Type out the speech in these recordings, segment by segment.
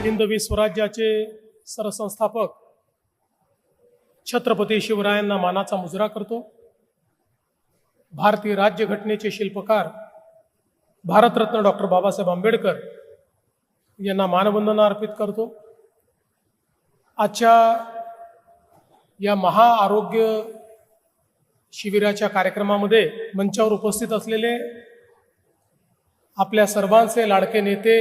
हिंदवी स्वराज्याचे सरसंस्थापक छत्रपती शिवरायांना मानाचा मुजरा करतो। भारतीय राज्यघटनेचे शिल्पकार भारतरत्न डॉक्टर बाबासाहेब आंबेडकर यांना मानवंदना अर्पित करतो। आजच्या या महाआरोग्य शिबिराच्या कार्यक्रमामध्ये मंचावर उपस्थित असलेले आपल्या सर्वांचे लाडके नेते,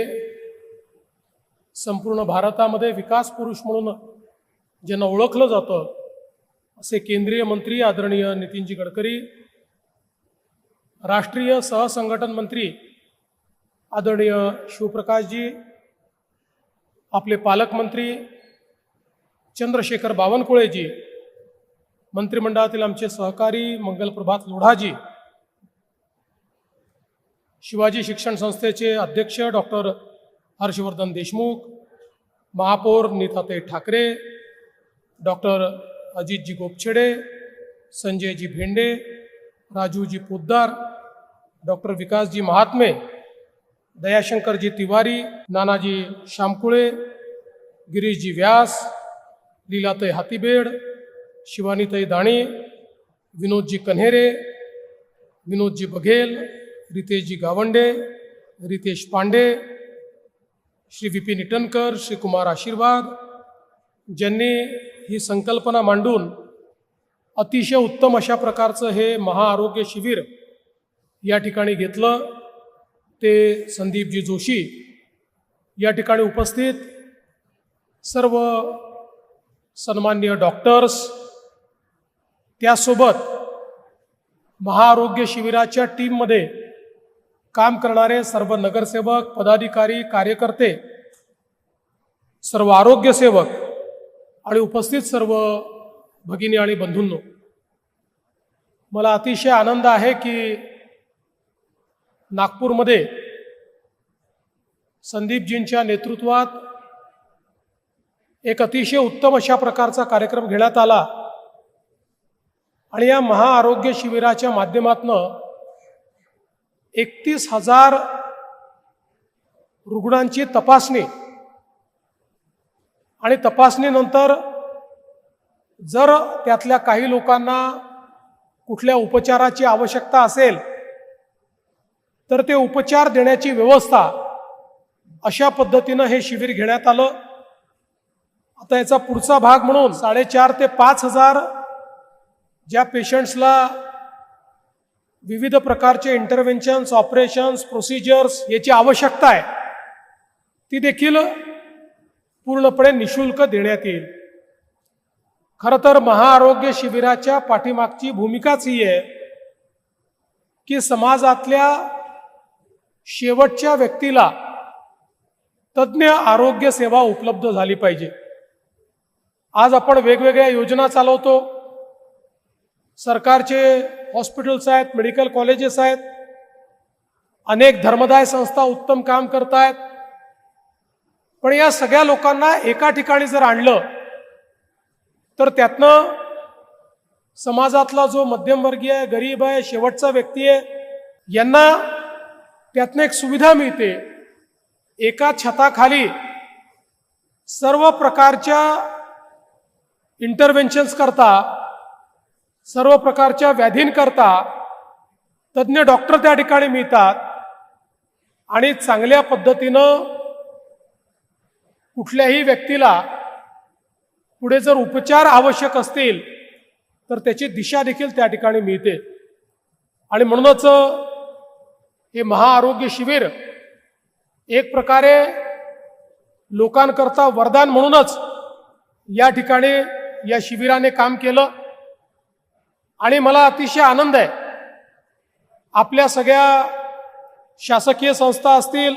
संपूर्ण भारतामध्ये विकास पुरुष म्हणून ज्यांना ओळखलं जातं असे केंद्रीय मंत्री आदरणीय नितीनजी गडकरी, राष्ट्रीय सहसंघटन मंत्री आदरणीय शिवप्रकाशजी, आपले पालकमंत्री चंद्रशेखर बावनकुळेजी, मंत्रिमंडळातील आमचे सहकारी मंगलप्रभात लोढाजी, शिवाजी शिक्षण संस्थेचे अध्यक्ष डॉक्टर हर्षवर्धन देशमुख, महापौर नीताताई ठाकरे, डॉक्टर अजितजी गोपछेडे, संजयजी भेंडे, राजूजी पोद्दार, डॉक्टर विकासजी महात्मे, दयाशंकरजी तिवारी, नानाजी शामकुळे, गिरीशजी व्यास, लीलाताई हातीबेड, शिवानीताई दाणी, विनोदजी कन्हेरे, विनोदजी बघेल, रितेशजी गावंडे, रितेश पांडे, श्री विपिन इटनकर, श्री कुमार आशीर्वाद, ज्यांनी ही संकल्पना मांडून अतिशय उत्तम अशा प्रकारचं हे महाआरोग्य शिबिर या ठिकाणी घेतलं, ते संदीपजी जोशी, या ठिकाणी उपस्थित सर्व सन्माननीय डॉक्टर्स, त्यासोबत महाआरोग्य शिबिराच्या टीममध्ये काम करणारे सर्व नगरसेवक, पदाधिकारी, कार्यकर्ते, सर्व आरोग्य सेवक आणि उपस्थित सर्व भगिनी आणि बंधूंनो, मला अतिशय आनंद आहे की नागपूरमध्ये संदीपजींच्या नेतृत्वात एक अतिशय उत्तम अशा प्रकारचा कार्यक्रम घेण्यात आला आणि या महाआरोग्य शिबिराच्या माध्यमातून 31,000 रुग्णांची तपासणी आणि तपासणीनंतर जर त्यातल्या काही लोकांना कुठल्या उपचाराची आवश्यकता असेल तर ते उपचार देण्याची व्यवस्था अशा पद्धतीनं हे शिबिर घेण्यात आलं। आता याचा पुढचा भाग म्हणून 4,500 ते 5,000 ज्या पेशंट्सला विविध प्रकारचे इंटरव्हेन्शन्स, ऑपरेशन्स, प्रोसिजर्स याची आवश्यकता आहे ती देखील पूर्णपणे निशुल्क देण्यात येईल। खरं तर महाआरोग्य शिबिराच्या पाठीमागची भूमिकाच ही आहे की समाजातल्या शेवटच्या व्यक्तीला तज्ञ आरोग्य सेवा उपलब्ध झाली पाहिजे। आज आपण वेगवेगळ्या योजना चालवतो, सरकारचे हॉस्पिटल्स आहेत, मेडिकल कॉलेजेस आहेत, अनेक धर्मदाय संस्था उत्तम काम करत आहेत, पण या सगळ्या लोकांना एका ठिकाणी जर आणलं तर त्यातनं समाजातला जो मध्यमवर्गीय आहे, गरीब आहे, शेवटचा व्यक्ती आहे, यांना त्यातनं एक सुविधा मिळते। एका छताखाली सर्व प्रकारच्या इंटरव्हेन्शन्स करता, सर्व प्रकारच्या व्याधींकरता तज्ञ डॉक्टर त्या ठिकाणी मिळतात आणि चांगल्या पद्धतीनं कुठल्याही व्यक्तीला पुढे जर उपचार आवश्यक असतील तर त्याची दिशा देखील त्या ठिकाणी मिळते। आणि म्हणूनच हे महाआरोग्य शिबिर एक प्रकारे लोकांकरता वरदान म्हणूनच या ठिकाणी या शिबिराने काम केलं आणि मला अतिशय आनंद आहे, आपल्या सगळ्या शासकीय संस्था असतील,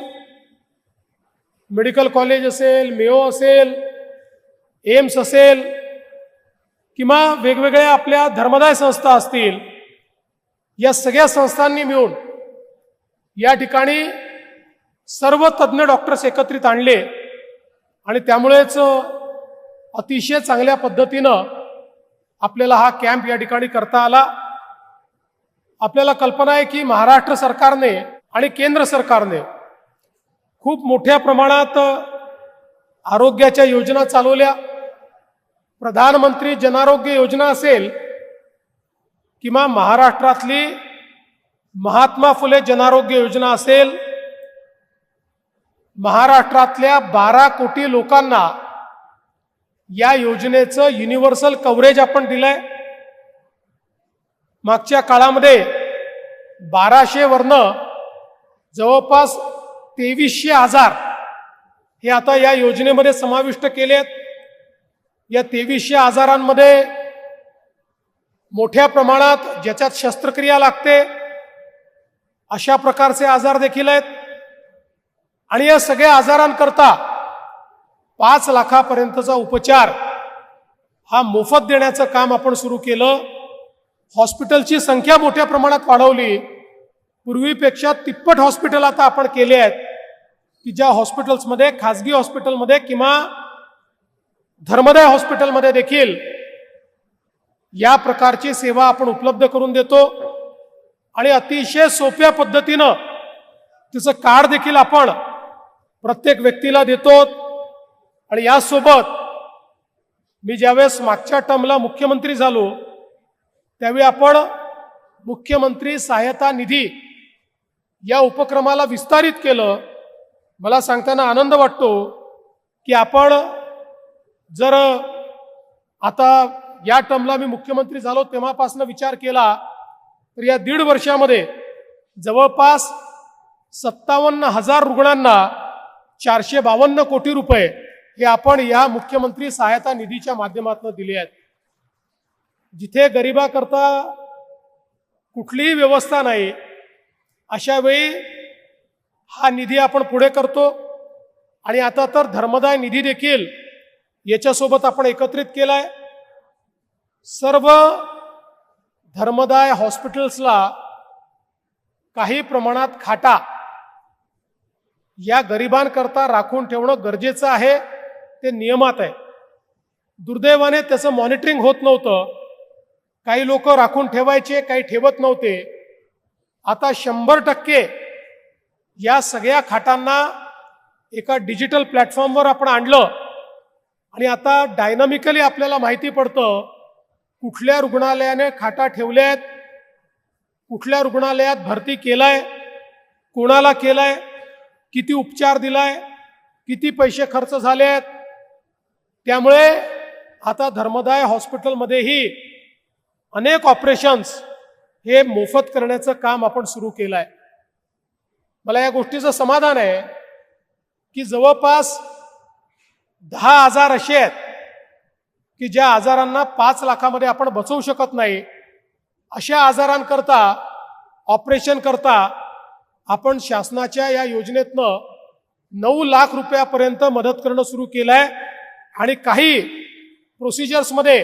मेडिकल कॉलेज असेल, मेयो असेल, एम्स असेल किंवा वेगवेगळ्या आपल्या धर्मदाय संस्था असतील, या सगळ्या संस्थांनी मिळून या ठिकाणी सर्व तज्ञ डॉक्टर्स एकत्रित आणले आणि त्यामुळेच अतिशय चांगल्या पद्धतीनं आपल्याला हा कॅम्प या ठिकाणी करता आला। आपल्याला कल्पना आहे की महाराष्ट्र सरकारने आणि केंद्र सरकारने खूप मोठ्या प्रमाणात आरोग्याच्या योजना चालवल्या. प्रधानमंत्री जनआरोग्य योजना असेल किंवा महाराष्ट्रातली महात्मा फुले जनआरोग्य योजना असेल, महाराष्ट्रातल्या 12 कोटी लोकांना या योजनेचं युनिव्हर्सल कव्हरेज आपण दिलंय. मागच्या काळामध्ये 1200 वरनं जवळपास 2300 आजार हे आता या योजनेमध्ये समाविष्ट केलेत. या 2300 आजारांमध्ये मोठ्या प्रमाणात ज्याच्यात शस्त्रक्रिया लागते अशा प्रकारचे आजार देखील आहेत. आणि या सगळ्या आजारांकरता 5 लाखापर्यंतचा उपचार हा मोफत देण्याचं काम आपण सुरू केलं. हॉस्पिटलची संख्या मोठ्या प्रमाणात वाढवली. पूर्वीपेक्षा तिप्पट हॉस्पिटल आता आपण केले आहेत की ज्या हॉस्पिटल्समध्ये, खाजगी हॉस्पिटलमध्ये किंवा धर्मदाय हॉस्पिटलमध्ये देखील या प्रकारची सेवा आपण उपलब्ध करून देतो. आणि अतिशय सोप्या पद्धतीनं तिचं कार्ड देखील आपण प्रत्येक व्यक्तीला देतो. आणि यासोबत मी ज्यावेळेस मागच्या टर्मला मुख्यमंत्री झालो त्यावेळी आपण मुख्यमंत्री सहायता निधी या उपक्रमाला विस्तारित केलं. मला सांगताना आनंद वाटतो की आपण जर आता या टर्मला मी मुख्यमंत्री झालो तेव्हापासून विचार केला तर या 1.5 वर्षामध्ये जवळपास 57,000 रुग्णांना 452 कोटी रुपये हे आपण या मुख्यमंत्री सहायता निधीच्या माध्यमातून दिले आहेत. जिथे गरिबाकरता कुठलीही व्यवस्था नाही अशा वेळी हा निधी आपण पुढे करतो. आणि आता तर धर्मदाय निधी देखील याच्यासोबत आपण एकत्रित केलाय. सर्व धर्मदाय हॉस्पिटल्सला काही प्रमाणात खाटा या गरिबांकरता राखून ठेवणं गरजेचं आहे. ते नियमात आहे. दुर्दैवाने त्याचं मॉनिटरिंग होत नव्हतं. काही लोक राखून ठेवायचे, काही ठेवत नव्हते. आता 100% या सगळ्या खाटांना एका डिजिटल प्लॅटफॉर्मवर आपण आणलं आणि आता डायनामिकली आपल्याला माहिती पडतं कुठल्या रुग्णालयाने खाटा ठेवल्यात, कुठल्या रुग्णालयात भरती केलाय, कोणाला केलाय, किती उपचार दिलाय, किती पैसे खर्च झाले आहेत. त्यामुळे आता धर्मदाय हॉस्पिटलमध्येही अनेक ऑपरेशन्स हे मोफत करण्याचं काम आपण सुरू केलं आहे. मला या गोष्टीचं समाधान आहे की जवळपास 10,000 असे आहेत की ज्या आजारांना 5 लाखामध्ये आपण बचवू शकत नाही. अशा आजारांकरता, ऑपरेशन करता आपण शासनाच्या या योजनेतनं 9 लाख रुपयापर्यंत मदत करणं सुरू केलं आहे. आणि काही प्रोसिजर्समध्ये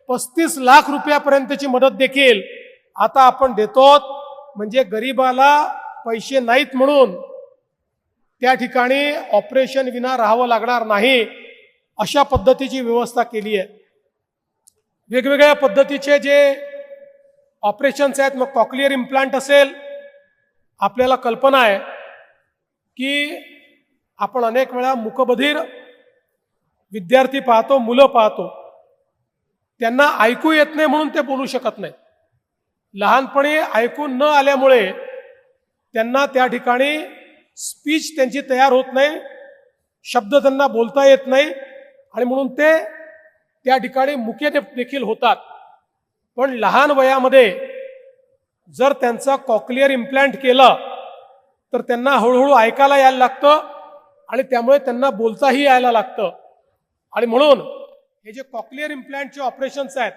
35 लाख रुपयापर्यंतची मदत देखील आता आपण देतो. म्हणजे गरिबाला पैसे नाहीत म्हणून त्या ठिकाणी ऑपरेशन विना राहावं लागणार नाही अशा पद्धतीची व्यवस्था केली आहे. वेगवेगळ्या पद्धतीचे जे ऑपरेशन्स आहेत, मग कॉक्लिअर इम्प्लांट असेल, आपल्याला कल्पना आहे की आपण अनेक वेळा मूकबधीर विद्यार्थी पाहतो, मुलं पाहतो, त्यांना ऐकू येत नाही म्हणून ते बोलू शकत नाही. लहानपणी ऐकून न आल्यामुळे त्यांना त्या ठिकाणी स्पीच त्यांची तयार होत नाही, शब्द त्यांना बोलता येत नाही आणि म्हणून ते त्या ठिकाणी मुके देखील होतात. पण लहान वयामध्ये जर त्यांचा कॉक्लिअर इम्प्लांट केलं तर त्यांना हळूहळू ऐकायला यायला लागतं आणि त्यामुळे त्यांना बोलताही यायला लागतं. आणि म्हणून हे जे कॉक्लिअर इम्प्लांटचे ऑपरेशन्स आहेत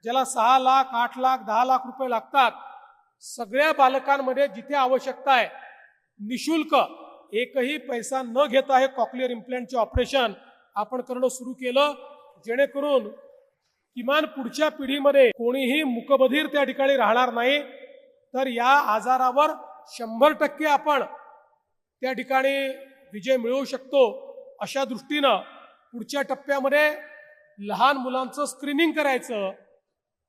ज्याला 6 लाख, 8 लाख, 10 लाख रुपये लागतात, सगळ्या बालकांमध्ये जिथे आवश्यकता आहे निशुल्क, एकही पैसा न घेता हे कॉक्लिअर इम्प्लांटचे ऑपरेशन आपण करणं सुरू केलं. जेणेकरून किमान पुढच्या पिढीमध्ये कोणीही मूकबधीर त्या ठिकाणी राहणार नाही. तर या आजारावर 100% आपण त्या ठिकाणी विजय मिळवू शकतो. अशा दृष्टीनं पुढच्या टप्प्यामध्ये लहान मुलांचं स्क्रीनिंग करायचं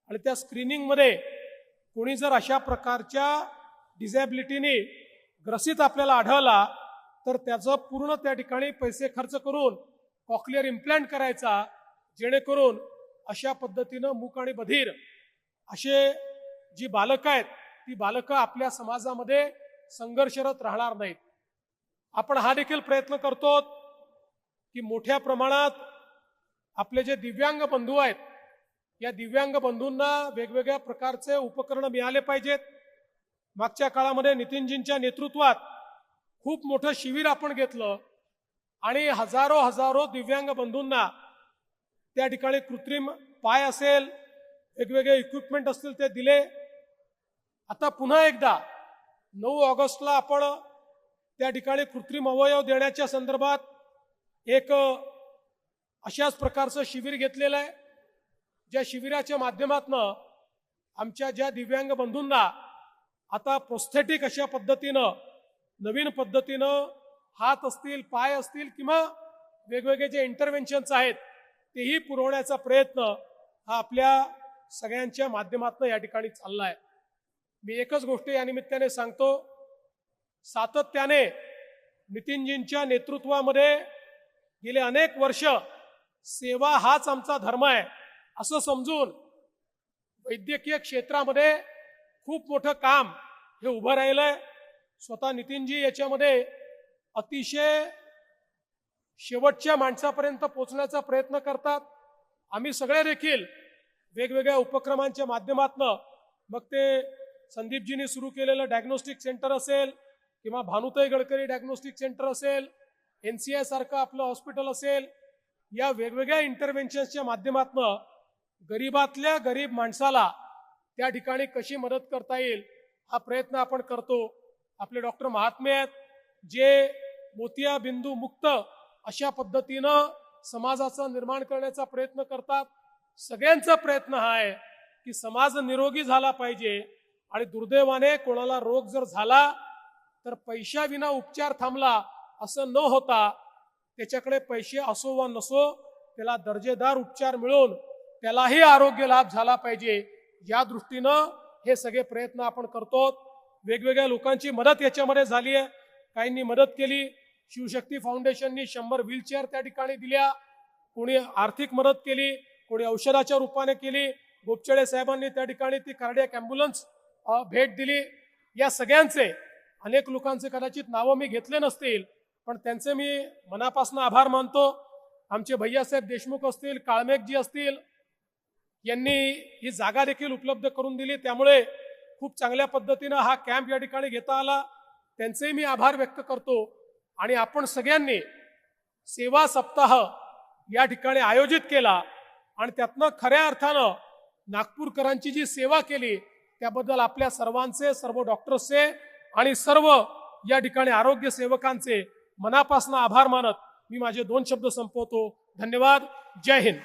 आणि त्या स्क्रीनिंगमध्ये कोणी जर अशा प्रकारच्या डिझॅबिलिटीने ग्रसित आपल्याला आढळला तर त्याचं पूर्ण त्या ठिकाणी पैसे खर्च करून कॉक्लिअर इम्प्लांट करायचा, जेणेकरून अशा पद्धतीनं मूक आणि बधीर असे जी बालकं आहेत ती बालकं आपल्या समाजामध्ये संघर्षरत राहणार नाहीत. आपण हा देखील प्रयत्न करतो की मोठ्या प्रमाणात आपले जे दिव्यांग बंधू आहेत या दिव्यांग बंधूंना वेगवेगळ्या प्रकारचे उपकरण मिळाले पाहिजेत. मागच्या काळामध्ये नितीनजींच्या नेतृत्वात खूप मोठं शिबिर आपण घेतलं आणि हजारो दिव्यांग बंधूंना त्या ठिकाणी कृत्रिम पाय असेल, वेगवेगळे इक्विपमेंट असतील ते दिले. आता पुन्हा एकदा 9 ऑगस्टला आपण त्या ठिकाणी कृत्रिम अवयव देण्याच्या संदर्भात एक अशाच प्रकारचं शिबिर घेतलेलं आहे, ज्या शिबिराच्या माध्यमातून आमच्या ज्या दिव्यांग बंधूंना आता प्रोस्थेटिक अशा पद्धतीनं नवीन पद्धतीनं हात असतील, पाय असतील किंवा वेगवेगळे जे इंटरव्हेन्शन्स आहेत तेही पुरवण्याचा प्रयत्न हा आपल्या सगळ्यांच्या माध्यमातून या ठिकाणी चालला आहे. मी एकच गोष्ट या निमित्ताने सांगतो, सातत्याने नितीनजींच्या नेतृत्वामध्ये गेले अनेक वर्ष सेवा हाच आमचा धर्म आहे असं समजून वैद्यकीय क्षेत्रामध्ये खूप मोठं काम हे उभं राहिलंय. स्वतः नितीनजी याच्यामध्ये अतिशय शेवटच्या माणसापर्यंत पोहोचण्याचा प्रयत्न करतात. आम्ही सगळे देखील वेगवेगळ्या उपक्रमांच्या माध्यमातून, मग ते संदीपजींनी सुरू केलेलं डायग्नोस्टिक सेंटर असेल किंवा भानुताई गडकरी डायग्नोस्टिक सेंटर असेल, NCI सारखं आपलं हॉस्पिटल असेल, या वेगवेगळ्या इंटरव्हेन्शन्सच्या माध्यमातून गरीबातल्या गरीब माणसाला त्या ठिकाणी कशी मदत करता येईल हा प्रयत्न आपण करतो. आपले डॉक्टर महात्मे आहेत जे मोतियाबिंदू मुक्त अशा पद्धतीनं समाजाचं निर्माण करण्याचा प्रयत्न करतात. सगळ्यांचा प्रयत्न हा आहे की समाज निरोगी झाला पाहिजे आणि दुर्दैवाने कोणाला रोग जर झाला तर पैशाविना उपचार थांबला असं न होता त्याच्याकडे पैसे असो वा नसो त्याला दर्जेदार उपचार मिळून त्यालाही आरोग्य लाभ झाला पाहिजे, या दृष्टीनं हे सगळे प्रयत्न आपण करतो. वेगवेगळ्या लोकांची मदत याच्यामध्ये झाली आहे. काहींनी मदत केली. शिवशक्ती फाउंडेशननी 100 व्हीलचेअर त्या ठिकाणी दिल्या, कोणी आर्थिक मदत केली, कोणी औषधाच्या रूपाने केली. गोपचडे साहेबांनी त्या ठिकाणी ती कार्डियक ॲम्ब्युलन्स भेट दिली. या सगळ्यांचे, अनेक लोकांचे कदाचित नावं मी घेतले नसतील पण त्यांचे मी मनापासून आभार मानतो. आमचे भैयासाहेब देशमुख असतील, काळमेघजी असतील, यांनी ही जागा देखील उपलब्ध करून दिली, त्यामुळे खूप चांगल्या पद्धतीनं हा कॅम्प या ठिकाणी घेता आला. त्यांचेही मी आभार व्यक्त करतो. आणि आपण सगळ्यांनी सेवा सप्ताह या ठिकाणी आयोजित केला आणि त्यातनं खऱ्या अर्थानं नागपूरकरांची जी सेवा केली त्याबद्दल आपल्या सर्वांचे, सर्व डॉक्टर्सचे आणि सर्व या ठिकाणी आरोग्य सेवकांचे मनापासून आभार मानत मी माझे 2 शब्द संपवतो. धन्यवाद. जय हिंद.